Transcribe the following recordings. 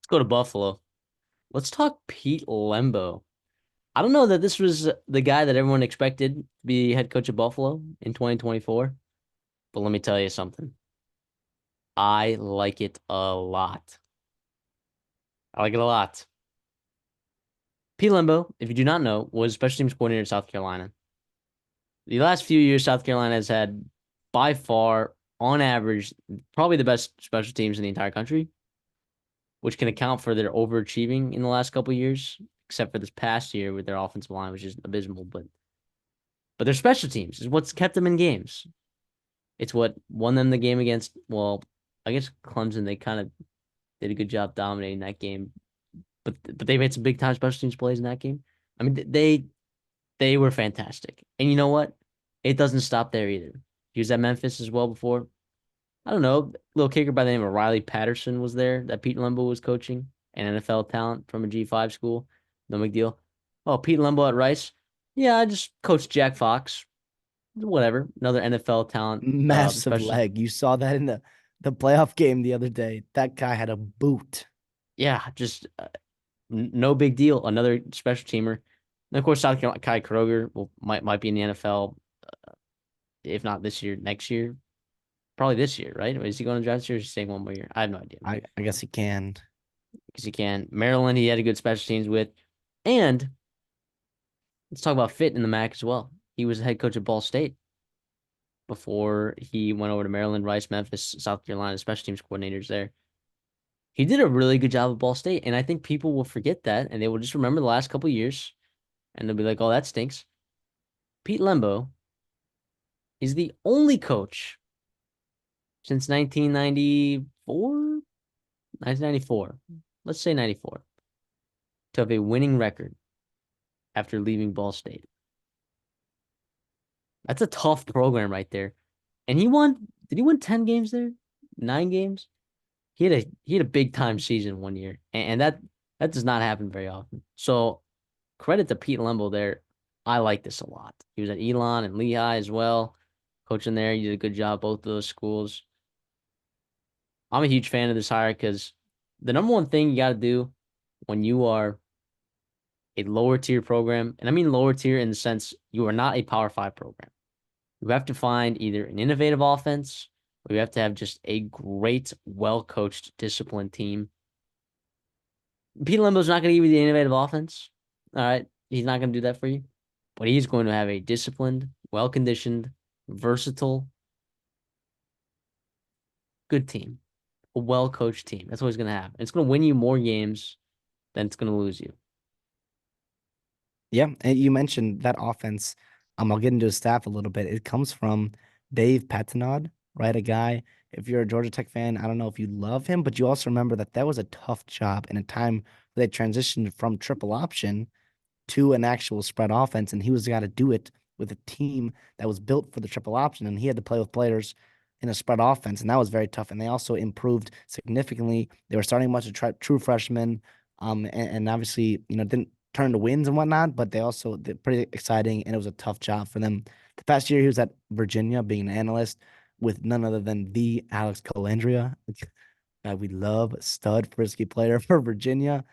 Let's go to Buffalo. Let's talk Pete Lembo. I don't know that this was the guy that everyone expected to be head coach of Buffalo in 2024, but let me tell you something. I like it a lot. I like it a lot. Pete Lembo, if you do not know, was special teams coordinator at South Carolina. The last few years, South Carolina has had, by far, on average, probably the best special teams in the entire country, which can account for their overachieving in the last couple of years, except for this past year with their offensive line, which is abysmal. But their special teams is what's kept them in games. It's what won them the game against, well, I guess Clemson. They kind of did a good job dominating that game, but they made some big time special teams plays in that game. I mean, they were fantastic. And you know what? It doesn't stop there either. He was at Memphis as well before. I don't know. Little kicker by the name of Riley Patterson was there that Pete Lembo was coaching, an NFL talent from a G5 school. No big deal. Oh, Pete Lembo at Rice. Yeah, I just coached Jack Fox. Whatever. Another NFL talent, Massive especially. leg. You saw that in the playoff game the other day. That guy had a boot. Yeah, just no big deal. Another special teamer. And of course, South Carolina, Kai Kroger might be in the NFL, if not this year, next year. Probably this year, right? Is he going to draft this year or is he staying one more year? I have no idea. I guess he can. Because he can. Maryland, he had a good special teams with. And let's talk about fit in the MAC as well. He was the head coach at Ball State before he went over to Maryland, Rice, Memphis, South Carolina, special teams coordinators there. He did a really good job at Ball State, and I think people will forget that, and they will just remember the last couple of years, and they'll be like, "Oh, that stinks." Pete Lembo is the only coach since 1994, 1994. Let's say 94, to have a winning record after leaving Ball State. That's a tough program right there. And he won. Did he win 10 games there? 9 games? He had a big time season one year, and that does not happen very often. So credit to Pete Lembo there. I like this a lot. He was at Elon and Lehigh as well, coaching there. He did a good job both of those schools. I'm a huge fan of this hire because the number one thing you got to do when you are a lower tier program, and I mean lower tier in the sense you are not a Power Five program. You have to find either an innovative offense or you have to have just a great, well coached, disciplined team. Pete Lembo's not going to give you the innovative offense. All right. He's not going to do that for you, but he's going to have a disciplined, well conditioned, versatile, good team, a well coached team. That's what he's going to have. It's going to win you more games than it's going to lose you. Yeah, and you mentioned that offense. I'll get into his staff a little bit. It comes from Dave Patenaude, right? A guy, if you're a Georgia Tech fan, I don't know if you love him, but you also remember that that was a tough job in a time where they transitioned from triple option to an actual spread offense, and he was the guy to do it with a team that was built for the triple option, and he had to play with players in a spread offense, and that was very tough. And they also improved significantly. They were starting a bunch of true freshmen, and obviously, didn't turn to wins and whatnot, but they also did pretty exciting, and it was a tough job for them. The past year, he was at Virginia being an analyst with none other than the Alex Colandrea. We love stud frisky player for Virginia.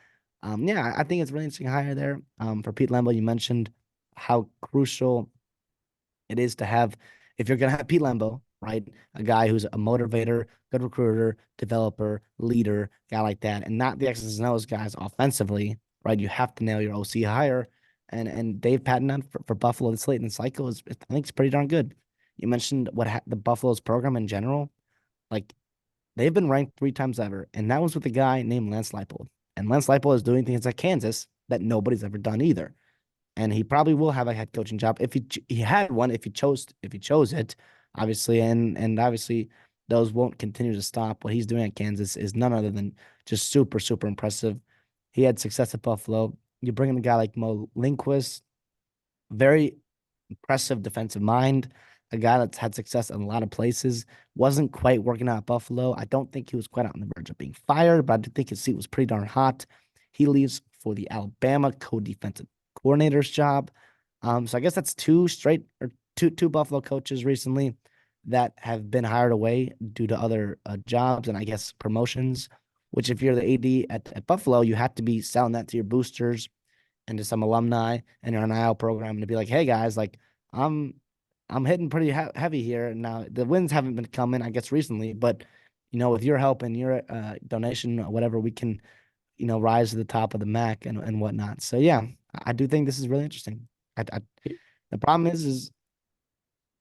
Yeah, I think it's really interesting hire there. For Pete Lembo, you mentioned how crucial it is to have, if you're gonna have Pete Lembo, right, a guy who's a motivator, good recruiter, developer, leader, guy like that, and not the X's and O's guys offensively, right? You have to nail your OC hire, and Dave Patton for Buffalo this late in the cycle I think it's pretty darn good. You mentioned the Buffalo's program in general, like they've been ranked 3 times ever, and that was with a guy named Lance Leipold. And Lance Leipold is doing things at Kansas that nobody's ever done either. And he probably will have a head coaching job if he had one if he chose it, obviously. And obviously those won't continue to stop. What he's doing at Kansas is none other than just super super impressive. He had success at Buffalo. You bring in a guy like Mo Linquist, very impressive defensive mind, a guy that's had success in a lot of places. Wasn't quite working out at Buffalo. I don't think he was quite on the verge of being fired, but I think his seat was pretty darn hot. He leaves for the Alabama co-defensive coordinator's job. So I guess that's two straight or two Buffalo coaches recently that have been hired away due to other jobs and I guess promotions. which if you're the AD at Buffalo, you have to be selling that to your boosters and to some alumni and your NIL program to be like, hey guys, like I'm I'm hitting pretty heavy here. Now the wins haven't been coming, I guess, recently, but with your help and your donation or whatever, we can rise to the top of the MAC and whatnot. So yeah, I do think this is really interesting. The problem is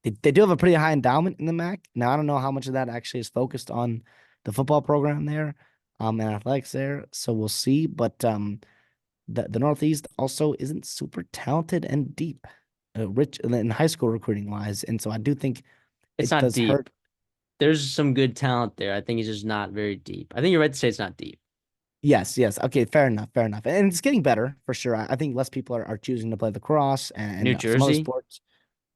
they do have a pretty high endowment in the MAC. Now I don't know how much of that actually is focused on the football program there, and athletics there. So we'll see. But the Northeast also isn't super talented and deep, rich in high school recruiting wise, and so I do think It's it not does deep. hurt. There's some good talent there. I think it's just not very deep. I think you're right to say it's not deep. Yes, yes. Okay, fair enough, fair enough. And it's getting better for sure. I think less people are choosing to play lacrosse New and some other Jersey, sports.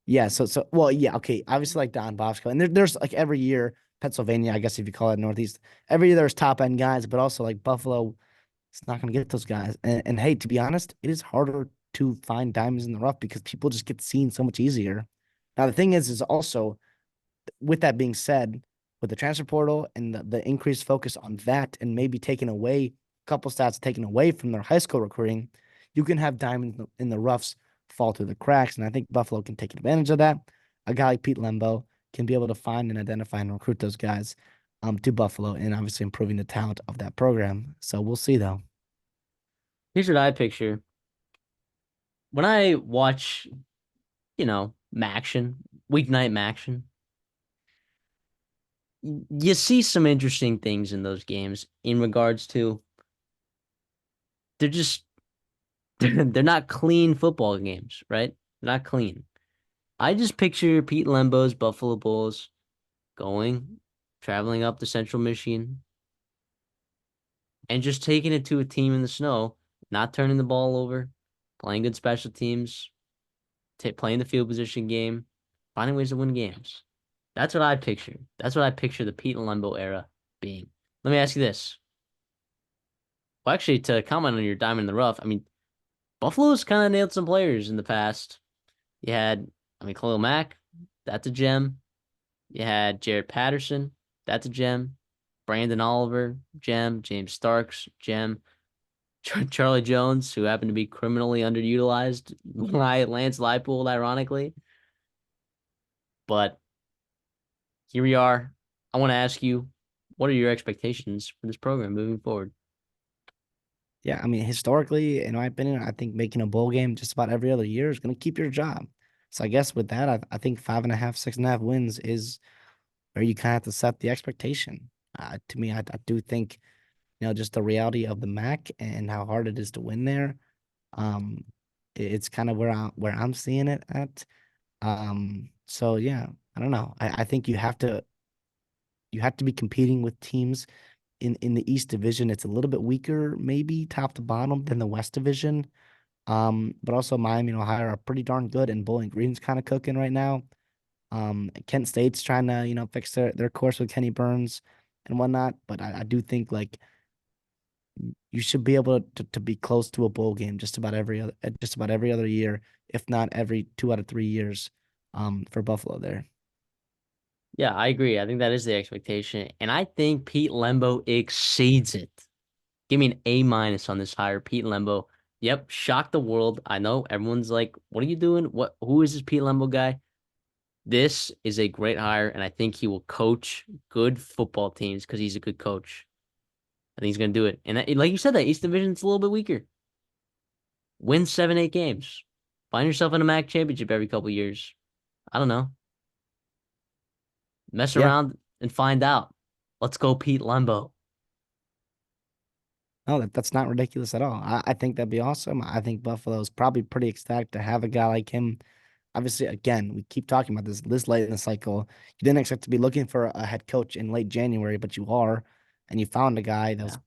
Yeah, so well, yeah, okay. Obviously, like Don Bosco, and there's like every year Pennsylvania, I guess if you call it Northeast, every year there's top end guys, but also like Buffalo, it's not going to get those guys. And hey, to be honest, it is harder to find diamonds in the rough because people just get seen so much easier. Now the thing is also with that being said, with the transfer portal and the increased focus on that, and maybe taking away a couple stats taken away from their high school recruiting, you can have diamonds in the roughs fall through the cracks. And I think Buffalo can take advantage of that. A guy like Pete Lembo can be able to find and identify and recruit those guys to Buffalo and obviously improving the talent of that program. So we'll see though. here's what I picture. When I watch, Maction, weeknight Maction, you see some interesting things in those games in regards to they're just they're not clean football games, right? They're not clean. I just picture Pete Lembo's Buffalo Bulls going, traveling up to Central Michigan, and just taking it to a team in the snow, not turning the ball over, playing good special teams, playing the field position game, finding ways to win games. That's what I picture. That's what I picture the Pete Lembo era being. Let me ask you this. Well, actually, to comment on your diamond in the rough, I mean, Buffalo's kind of nailed some players in the past. You had, Khalil Mack, that's a gem. You had Jared Patterson, that's a gem. Brandon Oliver, gem. James Starks, gem. Charlie Jones, who happened to be criminally underutilized by Lance Leipold, ironically. But here we are. I want to ask you, what are your expectations for this program moving forward? Yeah, I mean, historically, in my opinion, I think making a bowl game just about every other year is going to keep your job. So I guess with that, I think 5.5, 6.5 wins is where you kind of have to set the expectation. To me, I do think, just the reality of the MAC and how hard it is to win there. Um, it's kind of where I'm seeing it at. So yeah, I don't know. I think you have to be competing with teams in the East Division. It's a little bit weaker, maybe top to bottom than the West Division. But also Miami and Ohio are pretty darn good, and Bowling Green's kind of cooking right now. Kent State's trying to, fix their course with Kenny Burns and whatnot. But I do think like you should be able to be close to a bowl game just about every other year, if not every 2 out of 3 years, for Buffalo there. Yeah, I agree. I think that is the expectation. And I think Pete Lembo exceeds it. Give me an A minus on this hire, Pete Lembo. Yep, shocked the world. I know everyone's like, what are you doing? Who is this Pete Lembo guy? This is a great hire, and I think he will coach good football teams because he's a good coach. I think he's gonna do it. And like you said, that East Division's a little bit weaker. Win 7, 8 games. Find yourself in a MAC championship every couple years. I don't know. Mess Yeah, around and find out. Let's go, Pete Lembo. no, that's not ridiculous at all. I think that'd be awesome. I think Buffalo's probably pretty ecstatic to have a guy like him. Obviously, again, we keep talking about this late in the cycle. You didn't expect to be looking for a head coach in late January, but you are, and you found a guy that was.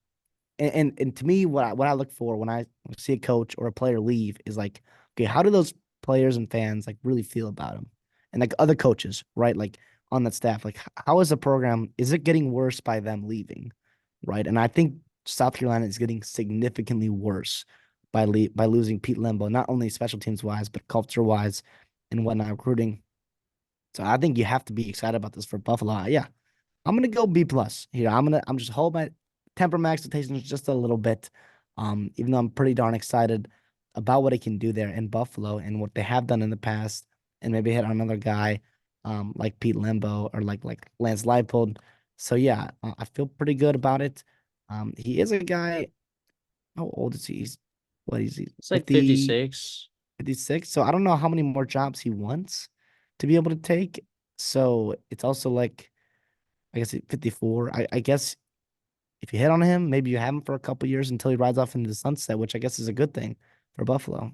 Yeah. And to me, what I look for when I see a coach or a player leave is like, okay, how do those players and fans like really feel about him, and like other coaches, right? Like on that staff, like how is the program? Is it getting worse by them leaving, right? And I think South Carolina is getting significantly worse by losing Pete Lembo, not only special teams wise, but culture wise and whatnot, recruiting. So I think you have to be excited about this for Buffalo. Yeah, I'm gonna go B plus here. I'm just hold my temper my expectations just a little bit. Even though I'm pretty darn excited about what he can do there in Buffalo and what they have done in the past, and maybe hit on another guy like Pete Lembo or like Lance Leipold. So yeah, I feel pretty good about it. He is a guy. How old is he? What is he? It's like 50, 56. 56. So I don't know how many more jobs he wants to be able to take. So it's also like, I guess 54. I guess if you hit on him, maybe you have him for a couple years until he rides off into the sunset, which I guess is a good thing for Buffalo.